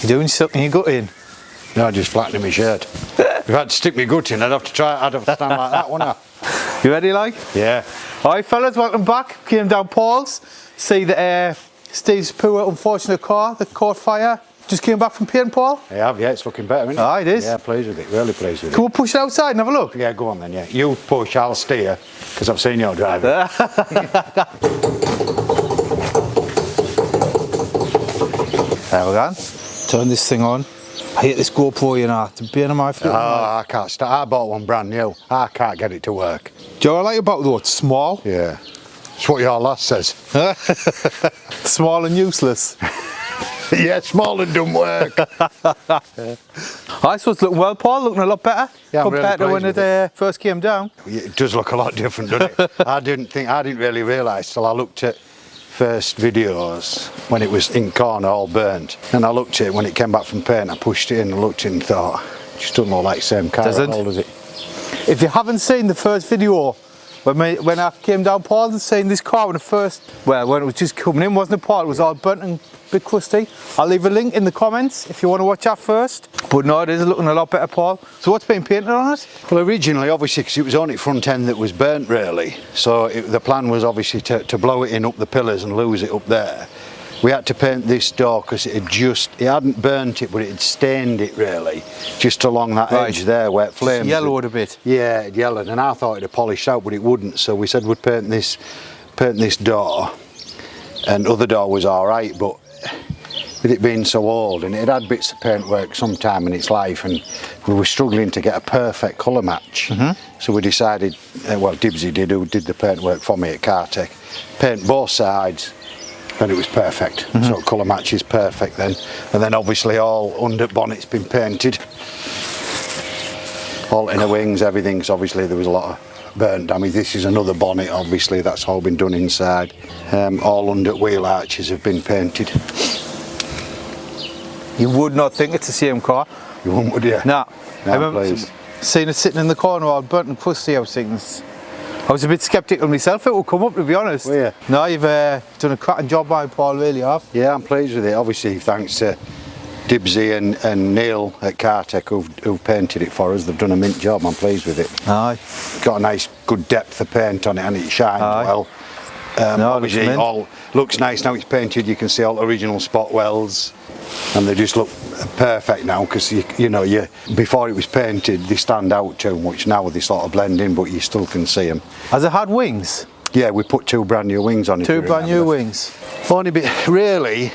doing sucking your gut in? No, just flattening my shirt. If I had to stick my gut in, I'd have to stand like that, wouldn't I? You ready, like? Yeah. Alright fellas, welcome back. Came down Paul's. See that Steve's poor unfortunate car that caught fire. Just came back from paint, Paul? I have, yeah, it's looking better, isn't it? It is. Yeah, pleased with it, really pleased with it. Can we push it outside and have a look? Yeah, go on then, yeah. You push, I'll steer, because I've seen you driving. There we go. Turn this thing on. I hate this GoPro, you know, it's a pain in my feet. Oh, I can't start. I bought one brand new. I can't get it to work. Do you know what I like about it though? It's small. Yeah. It's what your lass says. Small and useless. Yeah, small and don't work. I suppose it's looking well, Paul, looking a lot better compared to when it first came down. It does look a lot different, doesn't it? I didn't really realise till I looked at first videos when it was in corner all burnt, and I looked at it when it came back from paint. I pushed it in and looked and thought, it just doesn't look like the same car at all, does it? If you haven't seen the first video when I came down Paul and seen this car when it was just coming in, wasn't it, Paul? It was all burnt and a bit crusty. I'll leave a link in the comments if you want to watch that first. But no, it is looking a lot better, Paul. So what's been painted on it? Well, originally, obviously, because it was only front end that was burnt, really. So the plan was obviously to blow it in up the pillars and lose it up there. We had to paint this door because it hadn't burnt it, but it had stained it really, just along that edge there where it flamed. It's yellowed a bit. Yeah, it yellowed, and I thought it'd polish out, but it wouldn't. So we said we'd paint this door, and other door was all right, but with it being so old, and it had bits of paintwork sometime in its life, and we were struggling to get a perfect colour match. So we decided, well, Dibsy did, who did the paintwork for me at Cartech, paint both sides. And it was perfect. So colour match is perfect then. And then obviously all under bonnet's been painted. All inner wings, everything, because obviously there was a lot of burnt damage. This is another bonnet, obviously, that's all been done inside. All under wheel arches have been painted. You would not think it's the same car. You wouldn't, would you? No. I remember please. seeing it sitting in the corner all burnt and crusty. I was a bit sceptical myself it would come up, to be honest. Were you? No, you've done a cracking job by Paul, really have. Yeah, I'm pleased with it. Obviously, thanks to Dibsy and Neil at Cartech who've painted it for us. They've done a mint job. I'm pleased with it. Aye. Got a nice, good depth of paint on it, and it shines well. Obviously, it all looks nice now it's painted. You can see all the original spot welds, and they just look perfect now because you know before it was painted they stand out too much. Now they sort of blend in, but you still can see them. Has it had wings? Yeah, we put two brand new wings on it. Two brand new wings. Only bit really.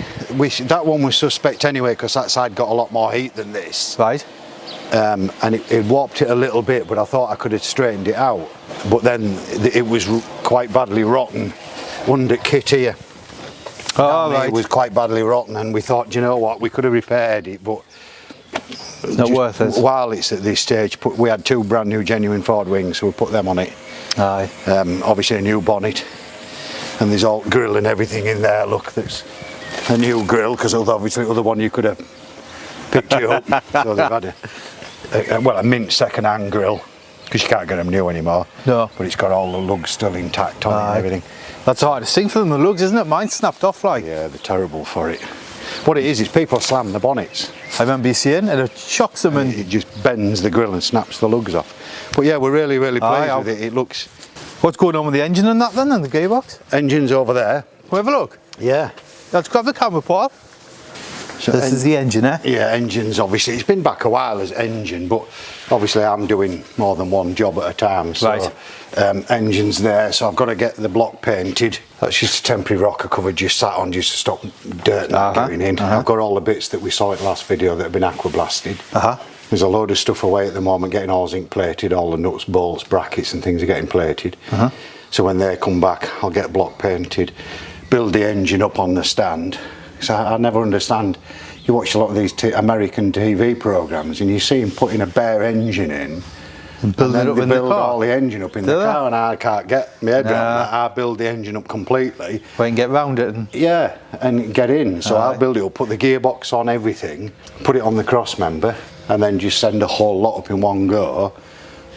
That one was suspect anyway because that side got a lot more heat than this. Right. And it warped it a little bit, but I thought I could have straightened it out. But then it was quite badly rotten under kit here. Oh, right. It was quite badly rotten, and we thought, you know what, we could have repaired it, but it's not worth it. While it's at this stage, we had two brand new genuine Ford wings, so we put them on it. Aye. Obviously a new bonnet, and there's all grill and everything in there. Look, that's a new grill because obviously the other one you could have picked you up. So they've had a mint second-hand grill because you can't get them new anymore. No. But it's got all the lugs still intact on it and everything. That's the hardest thing for them, the lugs, isn't it? Mine snapped off like. Yeah, they're terrible for it. What it is people slam the bonnets. I remember you saying, and it shocks them and it just bends the grill and snaps the lugs off. But yeah, we're really pleased with it. It looks. What's going on with the engine and that then, and the gearbox? Engine's over there. We'll have a look. Yeah. Let's grab the camera, Paul. So this is the engine, eh? Yeah, engine's obviously, it's been back a while as engine, but obviously I'm doing more than one job at a time. So, right. Engine's there, so I've got to get the block painted. That's just a temporary rocker cover just sat on just to stop dirt getting in. I've got all the bits that we saw in the last video that have been aqua blasted. There's a load of stuff away at the moment getting all zinc plated, all the nuts, bolts, brackets and things are getting plated. So when they come back, I'll get block painted, build the engine up on the stand. So I never understand, you watch a lot of these American TV programs and you see them putting a bare engine in and build it up in the car. All the engine up in the car, and I can't get my head around that. I build the engine up completely. Well, and get round it. And yeah, and get in. So I'll build it up, put the gearbox on, everything, put it on the cross member, and then just send a whole lot up in one go.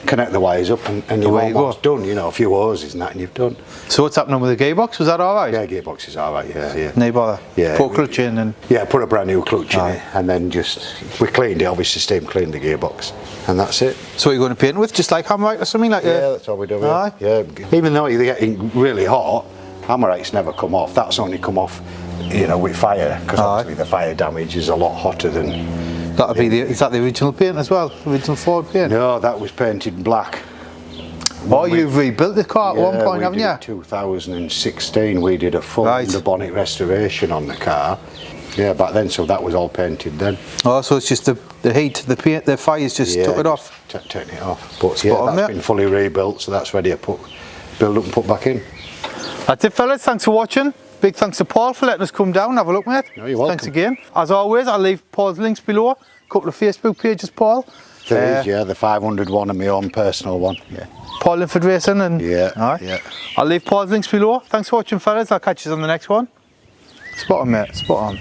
connect the wires up, and you're Away you almost done. You know, a few hoses and that, and you've done. So what's happening with the gearbox? Was that all right? Yeah, gearbox is all right. Yeah. No bother. Yeah. Put a clutch in and. Yeah, put a brand new clutch in it, and then we cleaned it. Obviously, steam cleaned the gearbox, and that's it. So what are you going to paint with? Just like hammerite or something like that? Yeah, that's all we do. Aye. Yeah. Even though you're getting really hot, hammerite's never come off. That's only come off, you know, with fire, because obviously the fire damage is a lot hotter than. That'll be is that the original paint as well? Original Ford paint? No, that was painted black. Oh, you've rebuilt the car at one point, haven't you? In 2016, we did a full under bonnet restoration on the car. Yeah, back then, so that was all painted then. Oh, so it's just the heat, the paint, the fire's just took it off? Taking it off. But yeah, that's been fully rebuilt, so that's ready to build up and put back in. That's it, fellas. Thanks for watching. Big thanks to Paul for letting us come down and have a look, mate. No, you're welcome. Thanks again. As always, I'll leave Paul's links below. A couple of Facebook pages, Paul. There is, yeah, the 500 one and my own personal one. Yeah. Paul Linford Racing and yeah. I'll leave Paul's links below. Thanks for watching, fellas. I'll catch you on the next one. Spot on, mate. Spot on.